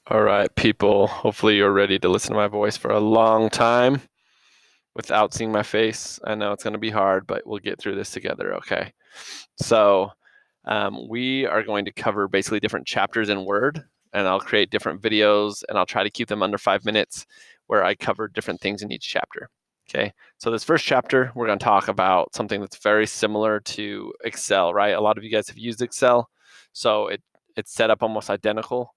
All right, people. Hopefully, you're ready to listen to my voice for a long time without seeing my face. I know it's going to be hard, but we'll get through this together, okay? So, we are going to cover basically different chapters in Word, and I'll create different videos and I'll try to keep them under 5 minutes where I cover different things in each chapter. Okay, so this first chapter, we're going to talk about something that's very similar to Excel, right? A lot of you guys have used Excel, so it's set up almost identical.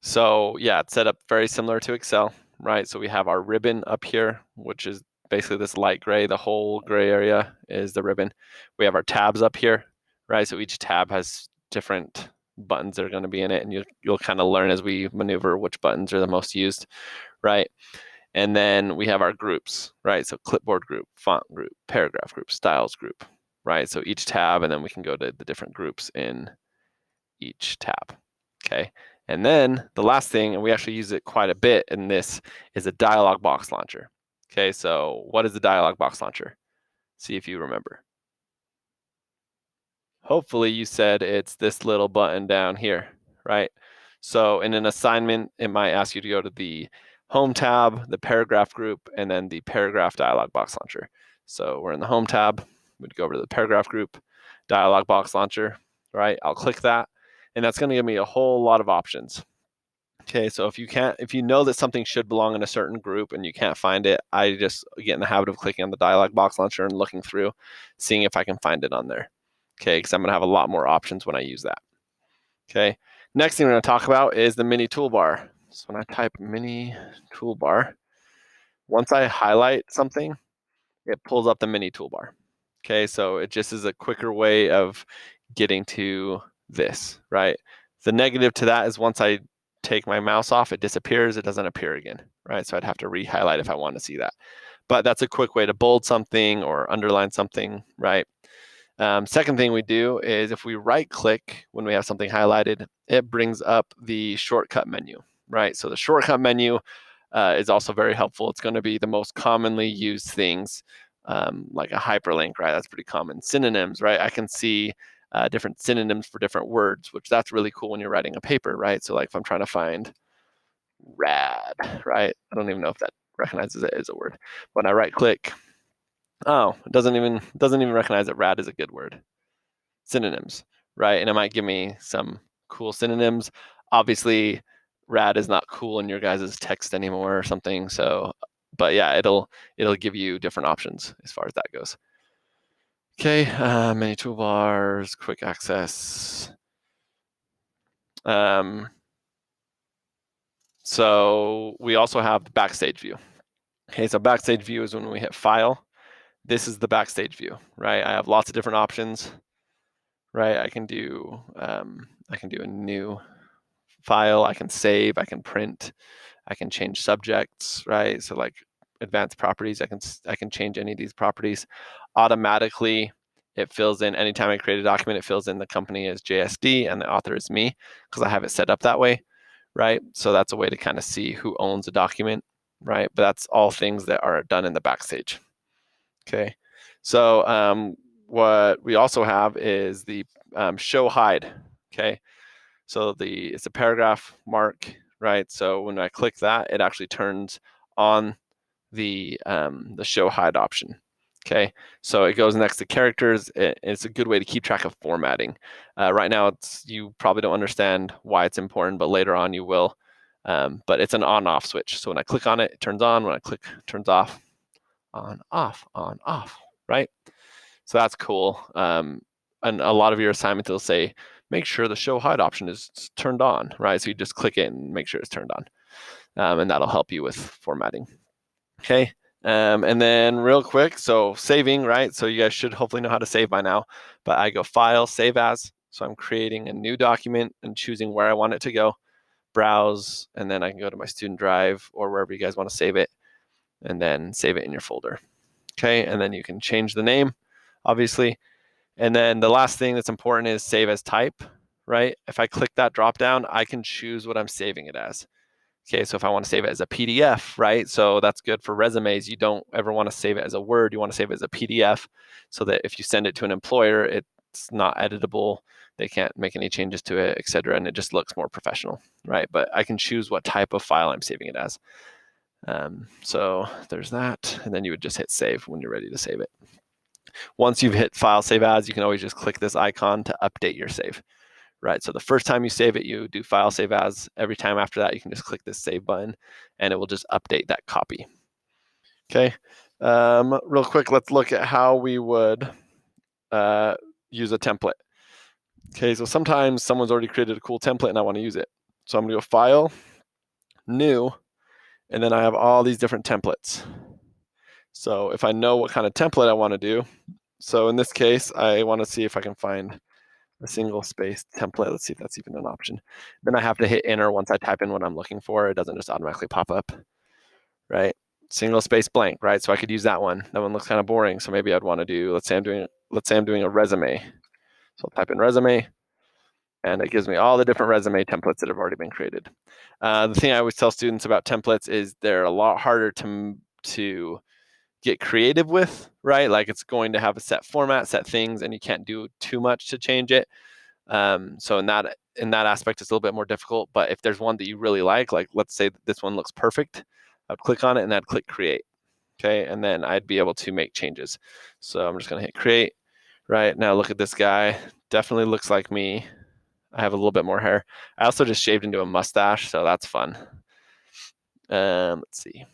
So yeah, it's set up very similar to Excel, right? So we have our ribbon up here, which is basically this light gray. The whole gray area is the ribbon. We have our tabs up here, right? So each tab has different buttons that are going to be in it, and you'll kind of learn as we maneuver which buttons are the most used, right? And then we have our groups, right? So clipboard group, font group, paragraph group, styles group, right? So each tab, and then we can go to the different groups in each tab. Okay. And then the last thing, and we actually use it quite a bit in this, is a dialog box launcher. Okay, so what is the dialog box launcher? See if you remember. Hopefully you said it's this little button down here, right? So in an assignment, it might ask you to go to the home tab, the paragraph group, and then the paragraph dialog box launcher. So we're in the home tab, we'd go over to the paragraph group, dialog box launcher, right? I'll click that, and that's going to give me a whole lot of options. Okay, so if you know that something should belong in a certain group and you can't find it, I just get in the habit of clicking on the dialog box launcher and looking through, seeing if I can find it on there. Okay, because I'm going to have a lot more options when I use that. Okay, next thing we're going to talk about is the mini toolbar. So when I type mini toolbar, once I highlight something, it pulls up the mini toolbar. Okay, so it just is a quicker way of getting to this, right? The negative to that is once I take my mouse off, it disappears, it doesn't appear again, right? So I'd have to re-highlight if I want to see that. But that's a quick way to bold something or underline something, right? Second thing we do is if we right click when we have something highlighted, it brings up the shortcut menu, right? So the shortcut menu is also very helpful. It's going to be the most commonly used things, like a hyperlink, right? That's pretty common. Synonyms, right? I can see different synonyms for different words, which that's really cool when you're writing a paper, right? So like if I'm trying to find rad, right? I don't even know if that recognizes it as a word. When I right click, oh, it doesn't even recognize that rad is a good word. Synonyms, right? And it might give me some cool synonyms. Obviously, rad is not cool in your guys' text anymore or something. So, but yeah, it'll give you different options as far as that goes. Okay, many toolbars, quick access. So we also have the Backstage View. Okay, so Backstage View is when we hit File. This is the Backstage View, right? I have lots of different options, right? I can do a new file, I can save, I can print, I can change subjects, right? So like advanced properties, I can change any of these properties automatically. It fills in anytime I create a document, it fills in the company as JSD and the author is me because I have it set up that way, right? So that's a way to kind of see who owns a document, right? But that's all things that are done in the Backstage. Okay, so what we also have is the show hide. Okay, so it's a paragraph mark, right? So when I click that, it actually turns on the show hide option. Okay, so it goes next to characters. It's a good way to keep track of formatting. Right now, you probably don't understand why it's important, but later on you will. But it's an on-off switch. So when I click on it, it turns on. When I click, it turns off. On, off, right? So that's cool. And a lot of your assignments will say, make sure the show hide option is turned on, right? So you just click it and make sure it's turned on. And that'll help you with formatting. Okay. And then real quick, so saving, right? So you guys should hopefully know how to save by now, but I go File, Save As. So I'm creating a new document and choosing where I want it to go, browse, and then I can go to my student drive or wherever you guys want to save it, and then save it in your folder. Okay, and then you can change the name, obviously. And then the last thing that's important is save as type, right? If I click that drop down, I can choose what I'm saving it as. Okay, so if I want to save it as a PDF, right? So that's good for resumes. You don't ever want to save it as a Word. You want to save it as a PDF so that if you send it to an employer, it's not editable. they can't make any changes to it, etc. And it just looks more professional, right? But I can choose what type of file I'm saving it as. So there's that, and then you would just hit save when you're ready to save it. Once you've hit file save as, you can always just click this icon to update your save, right? So the first time you save it, you do file save as. Every time after that, you can just click this save button, and it will just update that copy. Okay, real quick, let's look at how we would use a template. Okay, so sometimes someone's already created a cool template and I want to use it. So I'm going to go File, New, and then I have all these different templates. So if I know what kind of template I want to do, so in this case, I want to see if I can find a single space template. Let's see if that's even an option. Then I have to hit enter once I type in what I'm looking for. It doesn't just automatically pop up, right? Single space blank, right? So I could use that one. That one looks kind of boring. So maybe I'd want to do, let's say I'm doing a resume. So I'll type in resume, and it gives me all the different resume templates that have already been created. The thing I always tell students about templates is they're a lot harder to get creative with, right? Like it's going to have a set format, set things, and you can't do too much to change it. So in that aspect, it's a little bit more difficult. But if there's one that you really like let's say this one looks perfect, I'd click on it and I'd click create. Okay, and then I'd be able to make changes. So I'm just gonna hit create. Right now, look at this guy. Definitely looks like me. I have a little bit more hair. I also just shaved into a mustache, so that's fun. Let's see.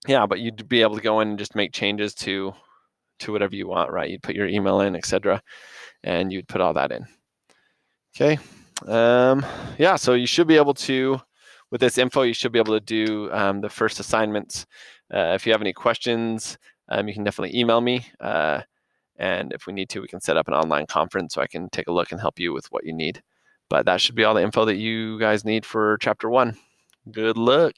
Yeah, but you'd be able to go in and just make changes to whatever you want, right? You'd put your email in, etc., and you'd put all that in. Okay. Yeah, so you should be able to, with this info, you should be able to do the first assignments. If you have any questions, you can definitely email me. And if we need to, we can set up an online conference so I can take a look and help you with what you need. But that should be all the info that you guys need for chapter 1. Good luck.